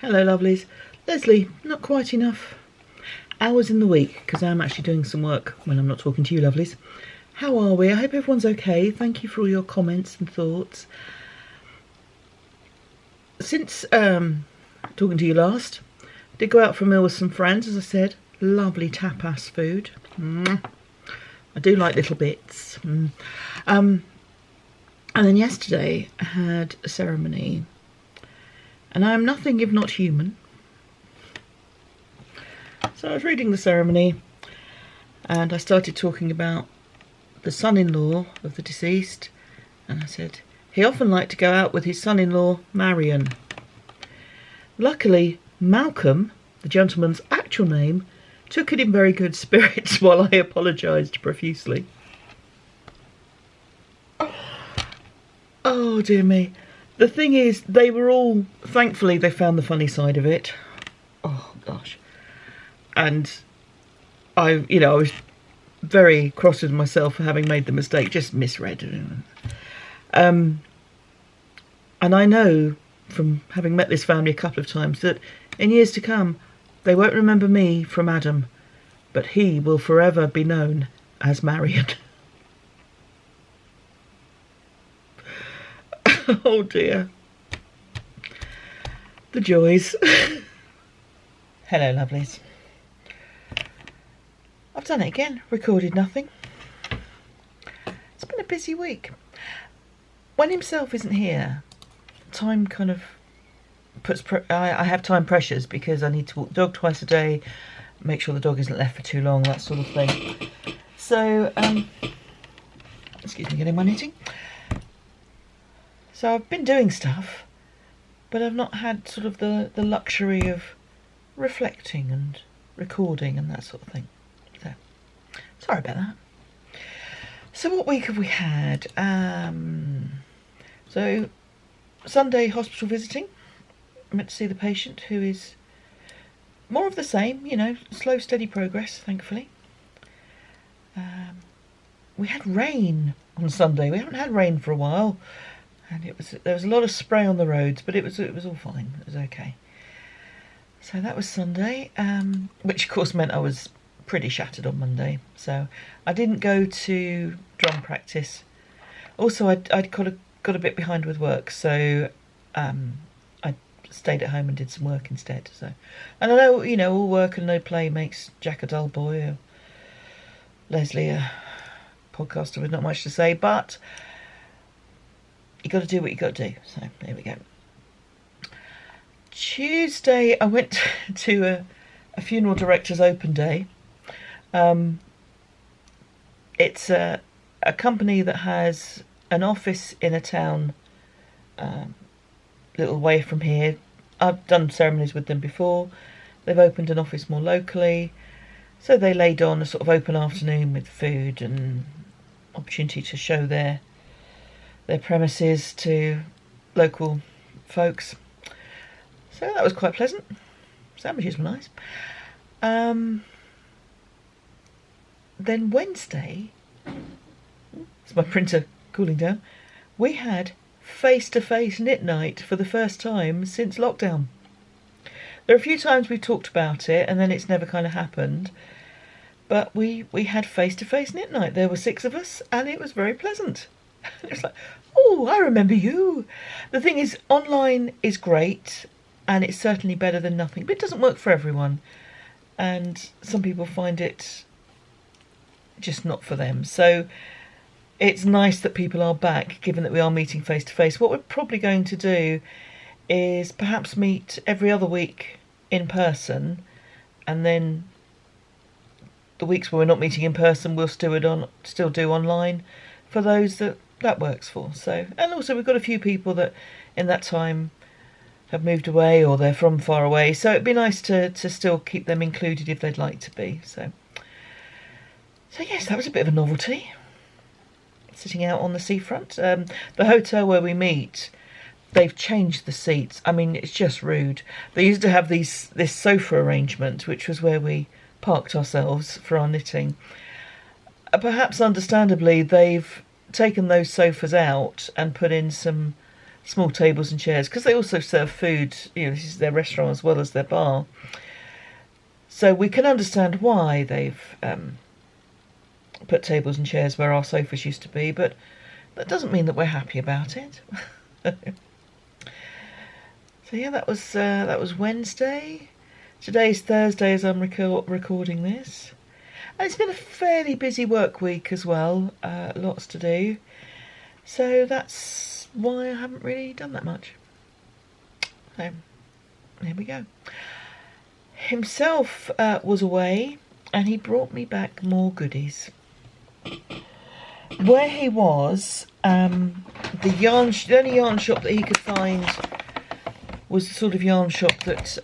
Hello lovelies. Lesley, not quite enough hours in the week because I'm actually doing some work when I'm not talking to you lovelies. How are we? I hope everyone's okay. Thank you for all your comments and thoughts. Since talking to you last, did go out for a meal with some friends, as I said. Lovely tapas food. I do like little bits. And then yesterday I had a ceremony, and I am nothing if not human. So I was reading the ceremony and I started talking about the son-in-law of the deceased, and I said he often liked to go out with his son-in-law Marion. Luckily Malcolm, the gentleman's actual name, took it in very good spirits while I apologised profusely. Oh dear me. The thing is, they were all, thankfully they found the funny side of it. Oh gosh. And I was very cross with myself for having made the mistake, just misread. And I know from having met this family a couple of times that in years to come they won't remember me from Adam, but he will forever be known as Marion. Oh dear. The joys. Hello lovelies. I've done it again, recorded nothing. It's been a busy week. When himself isn't here, time kind of puts, I have time pressures because I need to walk the dog twice a day, make sure the dog isn't left for too long, that sort of thing. So, excuse me, getting my knitting. So I've been doing stuff, but I've not had sort of the luxury of reflecting and recording and that sort of thing. So, sorry about that. So what week have we had? So Sunday hospital visiting. I went to see the patient, who is more of the same, you know, slow steady progress, thankfully. We had rain on Sunday. We haven't had rain for a while, and there was a lot of spray on the roads, but it was all fine. It was okay. So that was Sunday, which of course meant I was pretty shattered on Monday. So I didn't go to drum practice. Also, I'd got a bit behind with work, so I stayed at home and did some work instead. So, and I know, you know, all work and no play makes Jack a dull boy, or Lesley a podcaster with not much to say, but you got to do what you got to do. So there we go. Tuesday I went to a funeral director's open day. It's a company that has an office in a town a little way from here. I've done ceremonies with them before. They've opened an office more locally, so they laid on a sort of open afternoon with food and opportunity to show their premises to local folks. So that was quite pleasant. Sandwiches were nice. Then Wednesday, it's my printer cooling down, we had face-to-face knit night for the first time since lockdown. There are a few times we've talked about it and then it's never kind of happened, but we had face-to-face knit night. There were 6 of us and it was very pleasant. It was like, oh, I remember you. The thing is, online is great and it's certainly better than nothing, but it doesn't work for everyone, and some people find it just not for them. So it's nice that people are back, given that we are meeting face to face. What we're probably going to do is perhaps meet every other week in person, and then the weeks where we're not meeting in person we'll still do online for those that works for. So, and also we've got a few people that in that time have moved away or they're from far away, so it'd be nice to still keep them included if they'd like to be. So yes, that was a bit of a novelty, sitting out on the seafront. The hotel where we meet, they've changed the seats. I mean, it's just rude. They used to have this sofa arrangement, which was where we parked ourselves for our knitting. Perhaps understandably, they've taken those sofas out and put in some small tables and chairs, because they also serve food. This is their restaurant as well as their bar. So we can understand why they've put tables and chairs where our sofas used to be, but that doesn't mean that we're happy about it. So yeah, that was Wednesday. Today's Thursday as I'm recording this. And it's been a fairly busy work week as well, lots to do. So that's why I haven't really done that much. So, there we go. Himself was away, and he brought me back more goodies. Where he was, the only yarn shop that he could find was the sort of yarn shop that,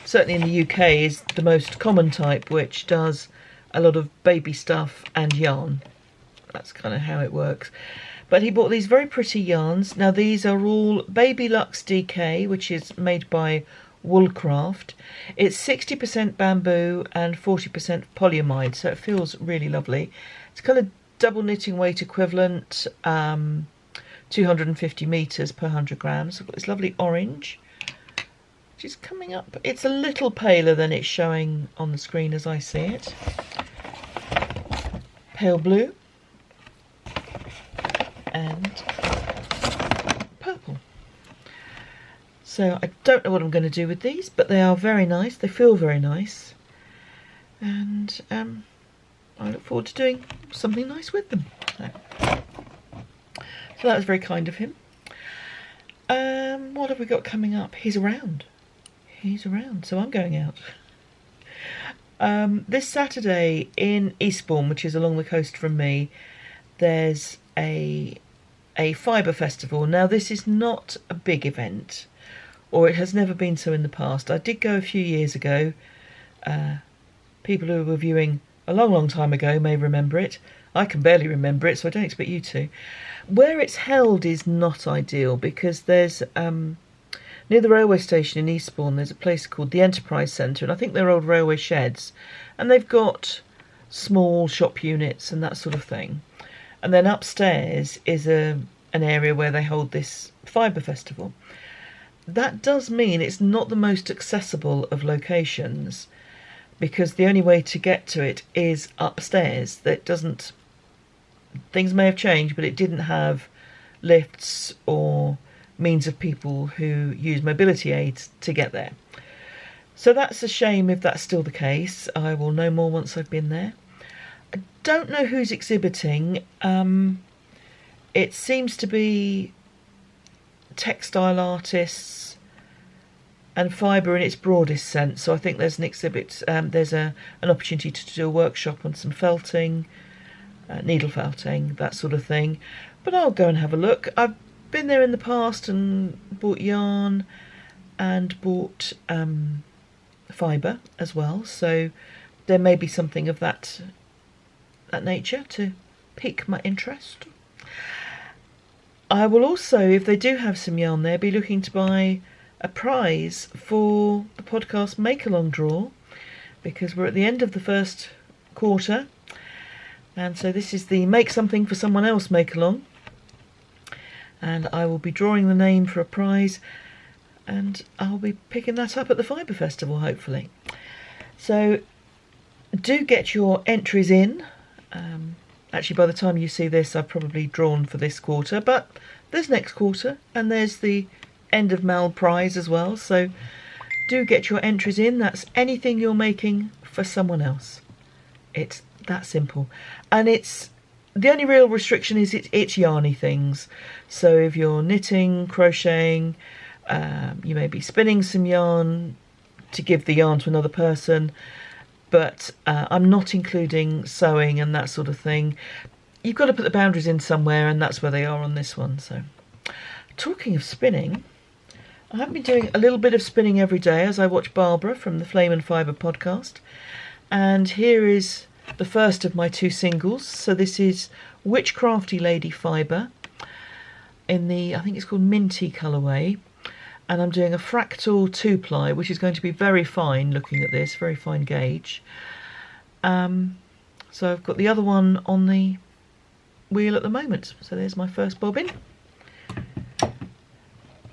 certainly in the UK, is the most common type, which does a lot of baby stuff and yarn. That's kind of how it works. But he bought these very pretty yarns. Now these are all Baby Luxe DK, which is made by Woolcraft. It's 60% bamboo and 40% polyamide, so it feels really lovely. It's kind of double knitting weight equivalent, 250 metres per 100 grams. I've got this lovely orange, which is coming up. It's a little paler than it's showing on the screen as I see it. Pale blue and purple. So I don't know what I'm going to do with these, but they are very nice. They feel very nice, and I look forward to doing something nice with them. So that was very kind of him. What have we got coming up? He's around. He's around, so I'm going out. This Saturday in Eastbourne, which is along the coast from me, there's a fibre festival. Now this is not a big event, or it has never been so in the past. I did go a few years ago. People who were viewing a long time ago may remember it. I can barely remember it, so I don't expect you to. Where it's held is not ideal, because there's near the railway station in Eastbourne, there's a place called the Enterprise Centre, and I think they're old railway sheds, and they've got small shop units and that sort of thing. And then upstairs is an area where they hold this fibre festival. That does mean it's not the most accessible of locations, because the only way to get to it is upstairs. That doesn't... Things may have changed, but it didn't have lifts or means of people who use mobility aids to get there. So that's a shame if that's still the case. I will know more once I've been there. I don't know who's exhibiting. It seems to be textile artists and fibre in its broadest sense. So I think there's an exhibit, there's an opportunity to do a workshop on some felting, needle felting, that sort of thing. But I'll go and have a look. I've been there in the past and bought yarn and bought fibre as well. So there may be something of that nature to pique my interest. I will also, if they do have some yarn there, be looking to buy a prize for the podcast make-along draw, because we're at the end of the first quarter, and so this is the make something for someone else make-along, and I will be drawing the name for a prize, and I'll be picking that up at the Fibre Festival hopefully. So do get your entries in. Actually, by the time you see this, I've probably drawn for this quarter, but there's next quarter, and there's the end of Mal prize as well. So do get your entries in. That's anything you're making for someone else. It's that simple. And it's the only real restriction is it's yarny things. So if you're knitting, crocheting, you may be spinning some yarn to give the yarn to another person, but I'm not including sewing and that sort of thing. You've got to put the boundaries in somewhere, and that's where they are on this one. So, talking of spinning, I have been doing a little bit of spinning every day as I watch Barbara from the Flame and Fibre podcast. And here is the first of my two singles. So this is Witchcrafty Lady Fibre in the, I think it's called Minty colourway. And I'm doing a fractal 2-ply, which is going to be very fine looking at this, very fine gauge. So I've got the other one on the wheel at the moment. So there's my first bobbin.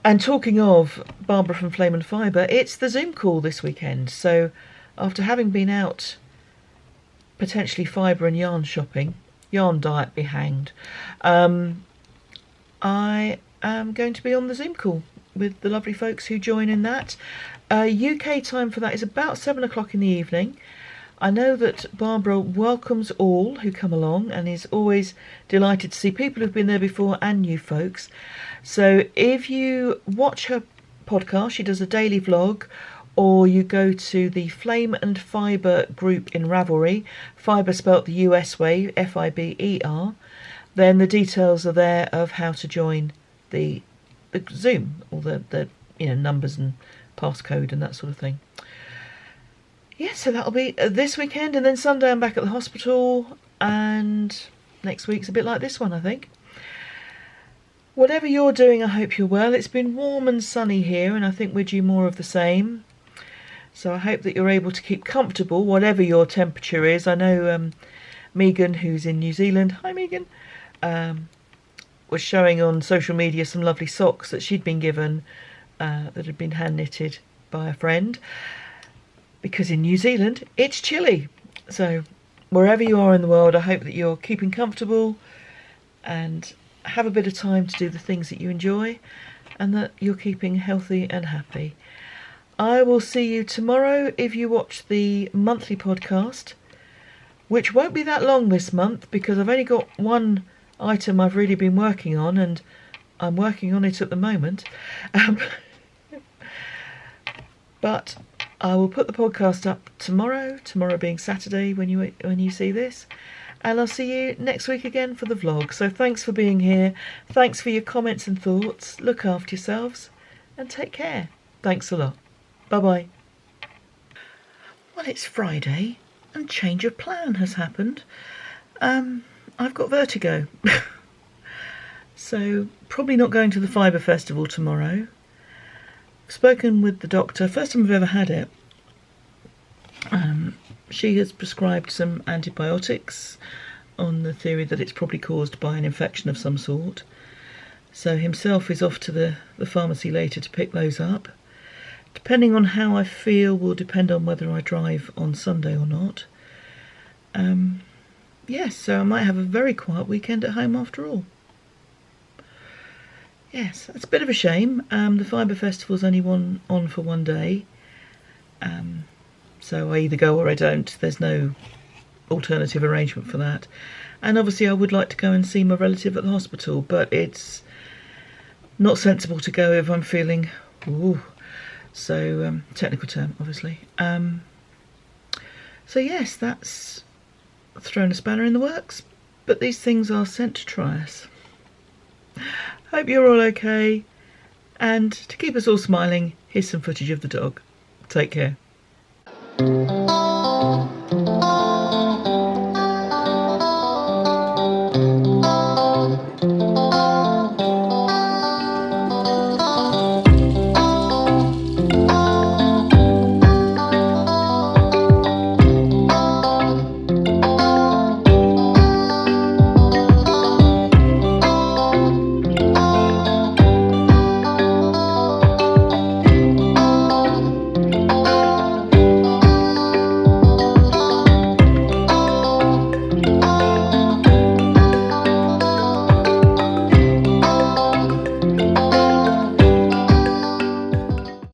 And talking of Barbara from Flame and Fibre, it's the Zoom call this weekend. So after having been out potentially fibre and yarn shopping, yarn diet be hanged, I am going to be on the Zoom call with the lovely folks who join in that. UK time for that is about 7 o'clock in the evening. I know that Barbara welcomes all who come along and is always delighted to see people who've been there before and new folks. So if you watch her podcast, she does a daily vlog, or you go to the Flame and Fibre group in Ravelry, Fibre spelt the US way, Fiber, then the details are there of how to join the Zoom, or the numbers and passcode and that sort of thing. Yeah, so that'll be this weekend, and then Sunday I'm back at the hospital, and next week's a bit like this one, I think. Whatever you're doing, I hope you're well. It's been warm and sunny here, and I think we're due more of the same. So I hope that you're able to keep comfortable, whatever your temperature is. I know Megan, who's in New Zealand, hi Megan, was showing on social media some lovely socks that she'd been given that had been hand knitted by a friend. Because in New Zealand, it's chilly. So wherever you are in the world, I hope that you're keeping comfortable and have a bit of time to do the things that you enjoy, and that you're keeping healthy and happy. I will see you tomorrow if you watch the monthly podcast, which won't be that long this month because I've only got one item I've really been working on, and I'm working on it at the moment. But I will put the podcast up tomorrow being Saturday when you see this, and I'll see you next week again for the vlog. So thanks for being here, thanks for your comments and thoughts, look after yourselves and take care. Thanks a lot. Bye bye. Well, it's Friday and change of plan has happened. I've got vertigo. So probably not going to the Fibre Festival tomorrow. Spoken with the doctor, first time I've ever had it. She has prescribed some antibiotics on the theory that it's probably caused by an infection of some sort. So himself is off to the pharmacy later to pick those up. Depending on how I feel will depend on whether I drive on Sunday or not. Yes, so I might have a very quiet weekend at home after all. Yes, that's a bit of a shame. The Fibre Festival's only on for one day. So I either go or I don't. There's no alternative arrangement for that. And obviously I would like to go and see my relative at the hospital, but it's not sensible to go if I'm feeling... So, technical term, obviously. So yes, that's thrown a spanner in the works. But these things are sent to try us. Hope you're all okay, and to keep us all smiling, here's some footage of the dog. Take care.